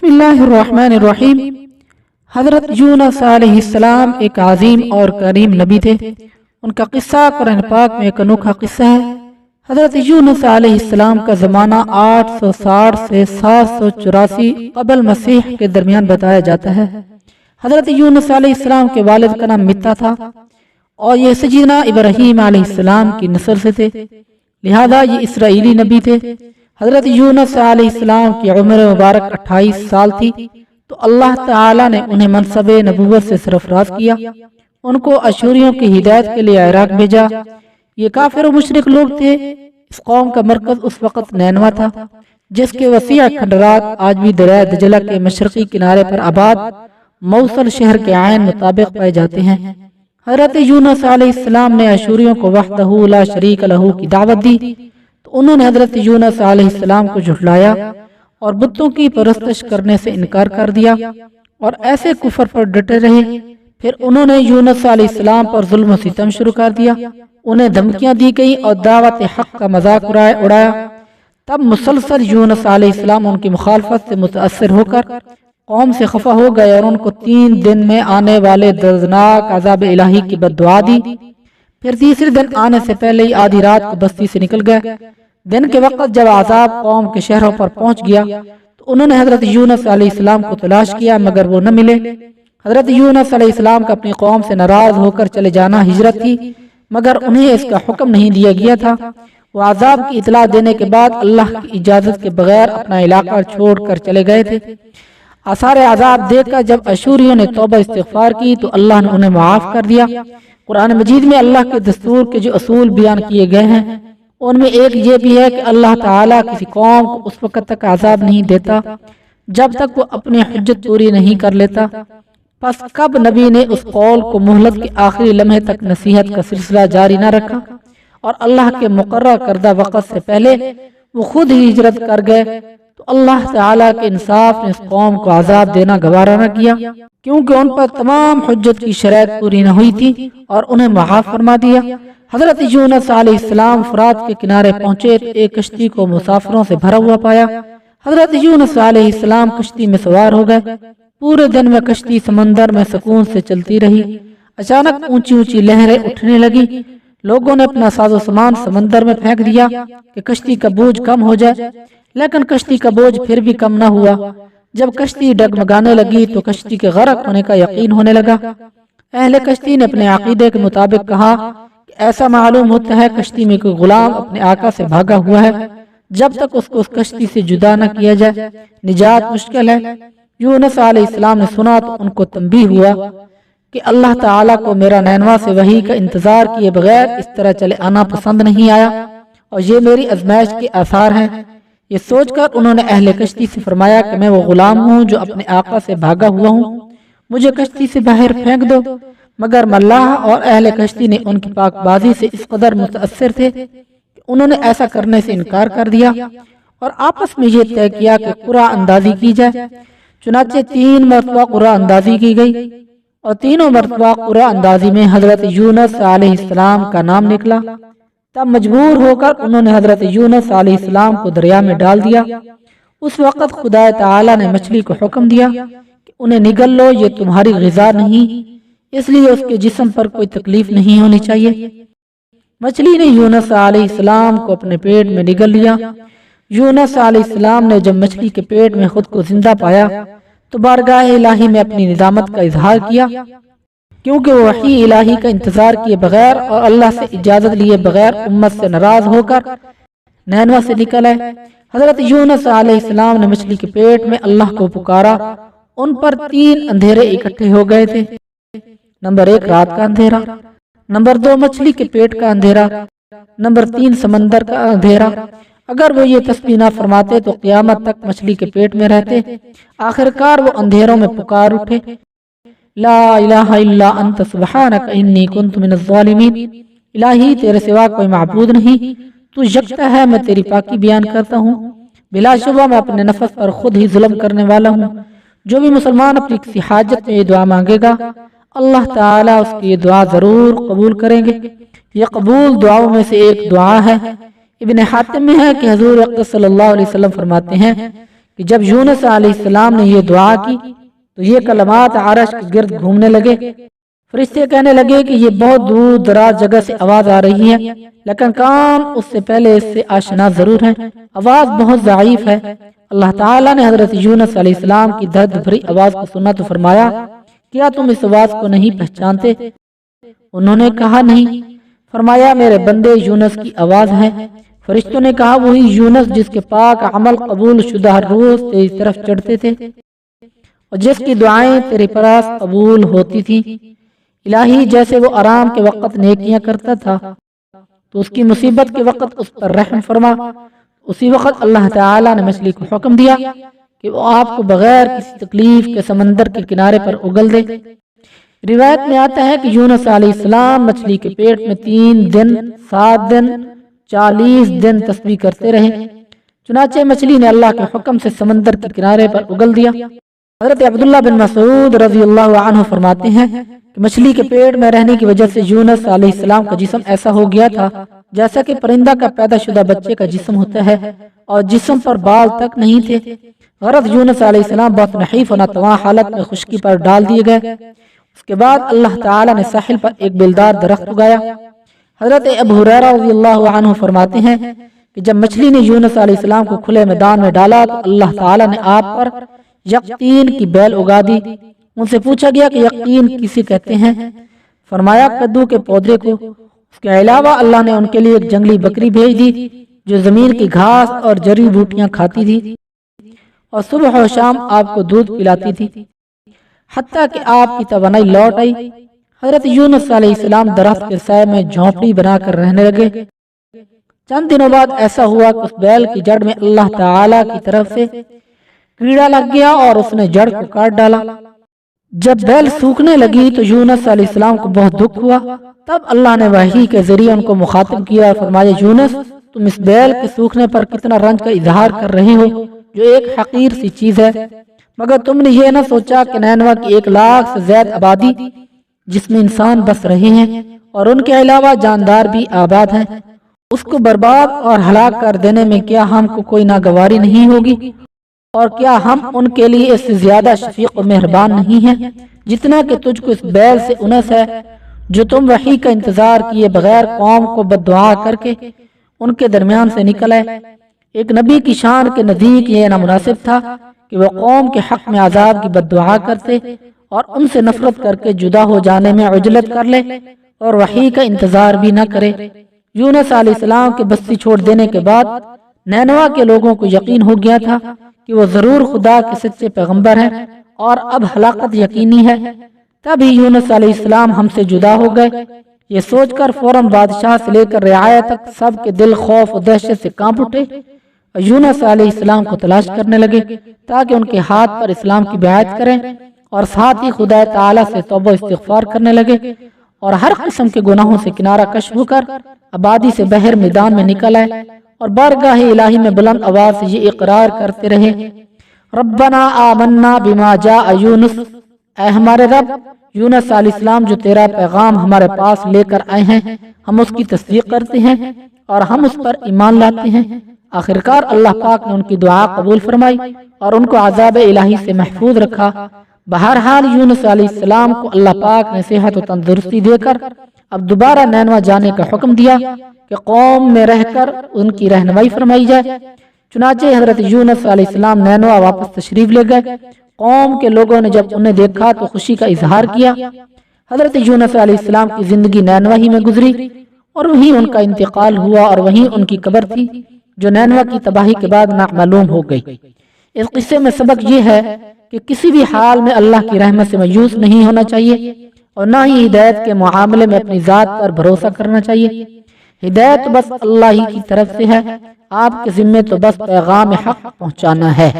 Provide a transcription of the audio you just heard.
بسم اللہ الرحمن الرحیم۔ حضرت یونس علیہ السلام ایک عظیم اور کریم نبی تھے۔ ان کا قصہ قرآن پاک میں ایک انوکھا قصہ ہے۔ حضرت یونس علیہ السلام کا زمانہ 860 سے 784 قبل مسیح کے درمیان بتایا جاتا ہے۔ حضرت یونس علیہ السلام کے والد کا نام متا تھا اور یہ سیدنا ابراہیم علیہ السلام کی نسل سے تھے، لہذا یہ اسرائیلی نبی تھے۔ حضرت یونس علیہ السلام کی عمر مبارک 28 سال تھی تو اللہ تعالی نے انہیں منصب نبوت سے سرفراز کیا۔ ان کو اشوریوں کی ہدایت کے لیے عراق بھیجا۔ یہ کافر و مشرک لوگ تھے۔ اس قوم کا مرکز اس وقت نینوا تھا، جس کے وسیع کھنڈرات آج بھی دریائے دجلہ کے مشرقی کنارے پر آباد موصل شہر کے عین مطابق پائے جاتے ہیں۔ حضرت یونس علیہ السلام نے اشوریوں کو وحدہ لا شریک لہ کی دعوت دی تو انہوں نے حضرت یونس علیہ السلام کو جھٹلایا اور بتوں کی پرستش کرنے سے انکار کر دیا اور ایسے کفر پر ڈٹے رہے۔ پھر انہوں نے یونس علیہ السلام پر ظلم و ستم شروع کر دیا، انہیں دھمکیاں دی گئی اور دعوت حق کا مذاق اڑایا۔ تب مسلسل یونس علیہ السلام ان کی مخالفت سے متاثر ہو کر قوم سے خفا ہو گئے اور ان کو 3 دن میں آنے والے دردناک عذاب الہی کی بد دعا دی۔ پھر تیسرے دن آنے سے پہلے ہی آدھی رات کو بستی سے نکل گئے۔ دن کے وقت جب عذاب قوم کے شہروں پر پہنچ گیا تو انہوں نے حضرت یونس علیہ السلام کو تلاش کیا مگر وہ نہ ملے۔ حضرت یونس علیہ السلام کا اپنی قوم سے ناراض ہو کر چلے جانا ہجرت تھی، مگر انہیں اس کا حکم نہیں دیا گیا تھا۔ وہ عذاب کی اطلاع دینے کے بعد اللہ کی اجازت کے بغیر اپنا علاقہ چھوڑ کر چلے گئے تھے۔ آثار عذاب دیکھ کر جب اشوریوں نے توبہ استغفار کی تو اللہ نے انہیں معاف کر دیا۔ قرآن مجید میں اللہ کے دستور کے جو اصول بیان کیے گئے ہیں ان میں ایک یہ بھی ہے کہ اللہ تعالیٰ کسی قوم کو اس وقت تک عذاب نہیں دیتا جب تک وہ اپنی حجت پوری نہیں کر لیتا۔ پس کب نبی نے اس قول کو مہلت کے آخری لمحے تک نصیحت کا سلسلہ جاری نہ رکھا اور اللہ کے مقررہ کردہ وقت سے پہلے وہ خود ہی ہجرت کر گئے تو اللہ تعالیٰ کے انصاف نے اس قوم کو عذاب دینا گوارا نہ کیا، کیونکہ ان پر تمام حجت کی شرائط پوری نہ ہوئی تھی اور انہیں معاف فرما دیا۔ حضرت یونس علیہ السلام فرات کے کنارے پہنچے تو ایک کشتی کو مسافروں سے بھرا ہوا پایا۔ حضرت یونس علیہ السلام کشتی میں سوار ہو گئے۔ پورے دن میں کشتی سمندر میں سکون سے چلتی رہی۔ اچانک اونچی اونچی لہریں اٹھنے لگی۔ لوگوں نے اپنا ساز و سامان سمندر میں پھینک دیا کہ کشتی کا بوجھ کم ہو جائے، لیکن کشتی کا بوجھ پھر بھی کم نہ ہوا۔ جب کشتی ڈگمگانے لگی تو کشتی کے غرق ہونے کا یقین ہونے لگا۔ اہل کشتی نے اپنے عقیدے کے مطابق کہا کہ ایسا معلوم ہوتا ہے کشتی میں کوئی غلام اپنے آقا سے بھاگا ہوا ہے، جب تک اس کو اس کشتی سے جدا نہ کیا جائے نجات مشکل ہے۔ یونس علیہ السلام نے سنا تو ان کو تنبیہ ہوا کہ اللہ تعالیٰ کو میرا نینوا سے وحی کا انتظار کیے بغیر اس طرح چلے آنا پسند نہیں آیا اور یہ میری آزمائش کے آثار ہیں۔ یہ سوچ کر انہوں نے اہل کشتی سے فرمایا کہ میں وہ غلام ہوں جو اپنے آقا سے بھاگا ہوا ہوں، مجھے کشتی سے باہر پھینک دو۔ مگر ملاح اور اہل کشتی نے ان کی پاک بازی سے اس قدر متاثر تھے کہ انہوں نے ایسا کرنے سے انکار کر دیا اور آپس میں یہ طے کیا کہ قرعہ اندازی کی جائے۔ چنانچہ 3 مرتبہ قرعہ اندازی کی گئی اور تینوں مرتبہ قرعہ اندازی میں حضرت یونس علیہ السلام کا نام نکلا۔ تب مجبور ہو کر انہوں نے حضرت یونس علیہ السلام کو دریا میں ڈال دیا۔ اس وقت خدا تعالی نے مچھلی کو حکم دیا کہ انہیں نگل لو، یہ تمہاری غذا نہیں، اس لیے اس کے جسم پر کوئی تکلیف نہیں ہونی چاہیے۔ مچھلی نے یونس علیہ السلام کو اپنے پیٹ میں نگل لیا۔ یونس علیہ السلام نے جب مچھلی کے پیٹ میں خود کو زندہ پایا تو بارگاہ الہی میں اپنی ندامت کا اظہار کیا، کیونکہ وہ وحی الہی کا انتظار کیے بغیر اور اللہ سے اجازت لیے بغیر امت سے ناراض ہو کر نینوا سے نکل آئے۔ حضرت یونس علیہ السلام نے مچھلی کے پیٹ میں اللہ کو پکارا۔ ان پر 3 اندھیرے اکٹھے ہو گئے تھے۔ نمبر 1 رات کا اندھیرا، نمبر 2 مچھلی کے پیٹ کا اندھیرا، نمبر 3 سمندر کا اندھیرا۔ اگر وہ یہ تسبیح نہ فرماتے تو قیامت تک مچھلی کے پیٹ میں رہتے۔ آخرکار وہ اندھیروں میں پکار اٹھے، لا الہ الا انت سبحانک انی کنت من الظالمین، الہی تیرے سوا کوئی معبود نہیں، تو یکتا ہے، میں تیری پاکی بیان کرتا ہوں۔ بلا شبہ میں اپنے نفس پر خود ہی ظلم کرنے والا ہوں۔ جو بھی مسلمان اپنی کسی حاجت میں یہ دعا مانگے گا اللہ تعالیٰ اس کی یہ دعا ضرور قبول کریں گے۔ یہ قبول دعاؤں میں سے ایک دعا ہے۔ ابن حاتم میں ہے کہ حضور اقدس صلی اللہ علیہ وسلم فرماتے ہیں کہ کہ جب یونس علیہ السلام نے یہ دعا کی تو یہ کلمات عرش کے گرد گھومنے لگے۔ فرشتے کہنے لگے کہ یہ بہت دور دراز جگہ سے آواز آ رہی ہے، لیکن کام اس سے پہلے اس سے آشنا ضرور ہے، آواز بہت ضعیف ہے۔ اللہ تعالیٰ نے حضرت یونس علیہ السلام کی درد بھری آواز کو سنا تو فرمایا، کیا تم اس آواز کو نہیں پہچانتے؟ انہوں نے کہا نہیں۔ فرمایا، میرے بندے یونس کی آواز ہے۔ فرشتوں نے کہا، وہی یونس جس کے پاک عمل قبول شدہ ہر روز تیری طرف چڑھتے تھے اور جس کی دعائیں تیرے پاس قبول ہوتی تھی۔ الہی، جیسے وہ آرام کے وقت نیکیاں کرتا تھا تو اس کی مصیبت کے وقت اس پر رحم فرما۔ اسی وقت اللہ تعالیٰ نے مچھلی کو حکم دیا کہ وہ آپ کو بغیر کسی تکلیف کے سمندر کے کنارے پر اگل دے۔ روایت میں آتا ہے کہ یونس علیہ السلام مچھلی کے پیٹ میں 3 دن 7 دن 40 دن تسبیح کرتے رہے، چنانچہ مچھلی نے اللہ کے حکم سے سمندر کے کنارے پر اگل دیا۔ حضرت عبداللہ بن مسعود رضی اللہ عنہ فرماتے ہیں کہ مچھلی کے پیٹ میں رہنے کی وجہ سے یونس علیہ السلام کا جسم ایسا ہو گیا تھا جیسا کہ پرندہ کا پیدا شدہ بچے کا جسم ہوتا ہے، اور جسم پر بال تک نہیں تھے۔ غرض یونس علیہ السلام بہت نحیف و ناتواں حالت میں خشکی پر ڈال دیے گئے۔ اس کے بعد اللہ تعالیٰ نے ساحل پر ایک بیلدار درخت اگایا۔ حضرت ابو ہریرہ رضی اللہ عنہ فرماتے ہیں کہ جب مچھلی نے یونس علیہ السلام کو کھلے میدان میں ڈالا تو اللہ تعالیٰ نے آپ پر یقطین کی بیل اگا دی۔ ان سے پوچھا گیا کہ یقطین کسے کہتے ہیں؟ فرمایا، کدو کے پودے کو۔ اس کے علاوہ اللہ نے ان کے لیے ایک جنگلی بکری بھیج دی جو زمین کی گھاس اور جڑی بوٹیاں کھاتی تھی اور صبح و شام آپ کو دودھ پلاتی تھی حتیٰ کہ آپ کی توانائی لوٹ آئی۔ حضرت یونس علیہ السلام درخت کے سائے میں جھونپڑی بنا کر رہنے لگے۔ چند دنوں بعد ایسا ہوا کہ اس بیل کی جڑ میں اللہ تعالیٰ کی طرف سے کیڑا لگ گیا اور اس نے جڑ کو کاٹ ڈالا۔ جب بیل سوکھنے لگی تو یونس علیہ السلام کو بہت دکھ ہوا۔ تب اللہ نے وحی کے ذریعے ان کو مخاطب کیا اور فرمایا، یونس، تم اس بیل کے سوکھنے پر کتنا رنج کا اظہار کر رہے ہو جو ایک حقیر سی چیز ہے، مگر تم نے یہ نہ سوچا کہ نینوا کی 1 لاکھ سے زیادہ آبادی جس میں انسان بس رہے ہیں اور ان کے علاوہ جاندار بھی آباد ہیں، اس کو برباد اور ہلاک کر دینے میں کیا ہم کو کوئی ناگواری نہیں ہوگی؟ اور کیا ہم ان کے لیے اس سے زیادہ شفیق و مہربان نہیں ہیں جتنا کہ تجھ کو اس بیل سے انس ہے جو تم وحی کا انتظار کیے بغیر قوم کو بد دعا کر کے ان کے درمیان سے نکل آئے۔ ایک نبی کی شان کے نزدیک یہ نامناسب تھا کہ وہ قوم کے حق میں عذاب کی بد دعا کرتے اور ان سے نفرت کر کے جدا ہو جانے میں عجلت کر لے اور وحی کا انتظار بھی نہ کرے۔ یونس علیہ السلام کے بستی چھوڑ دینے کے بعد نینوا کے لوگوں کو یقین ہو گیا تھا کہ وہ ضرور خدا کے سچے پیغمبر ہیں اور اب ہلاکت یقینی ہے۔ تب ہی یونس علیہ السلام ہم سے جدا ہو گئے۔ یہ سوچ کر فوراً بادشاہ سے لے کر رعایا تک سب کے دل خوف و دہشت سے کانپ اٹھے اور یونس علیہ السلام کو تلاش کرنے لگے تاکہ ان کے ہاتھ پر اسلام کی بیعت کریں، اور ساتھ ہی خدا تعالیٰ سے توبہ استغفار کرنے لگے اور ہر قسم کے گناہوں سے کنارہ کش ہو کر آبادی سے بحر میدان میں نکل آئے اور بارگاہ الہی میں بلند آواز سے یہ اقرار کرتے رہے، ربنا آمنا بما جاء یونس، اے ہمارے رب، یونس علیہ السلام جو تیرا پیغام ہمارے پاس لے کر آئے ہیں ہم اس کی تصدیق کرتے ہیں اور ہم اس پر ایمان لاتے ہیں۔ آخرکار اللہ پاک نے ان کی دعا قبول فرمائی اور ان کو عذاب الہی سے محفوظ رکھا۔ بہرحال یونس علیہ السلام کو اللہ پاک نے صحت و تندرستی دے کر اب دوبارہ نینوا جانے کا حکم دیا کہ قوم میں رہ کر ان کی رہنمائی فرمائی جائے۔ چنانچہ حضرت یونس علیہ السلام نینوا واپس تشریف لے گئے۔ قوم کے لوگوں نے جب انہیں دیکھا تو خوشی کا اظہار کیا۔ حضرت یونس علیہ السلام کی زندگی نینوا ہی میں گزری اور وہیں ان کا انتقال ہوا اور وہیں ان کی قبر تھی جو نینوا کی تباہی کے بعد نامعلوم ہو گئی۔ اس قصے میں سبق یہ ہے کہ کسی بھی حال میں اللہ کی رحمت سے مایوس نہیں ہونا چاہیے اور نہ ہی ہدایت کے معاملے میں اپنی ذات پر بھروسہ کرنا چاہیے۔ ہدایت بس اللہ ہی کی طرف سے ہے، آپ کے ذمے تو بس پیغام حق پہنچانا ہے۔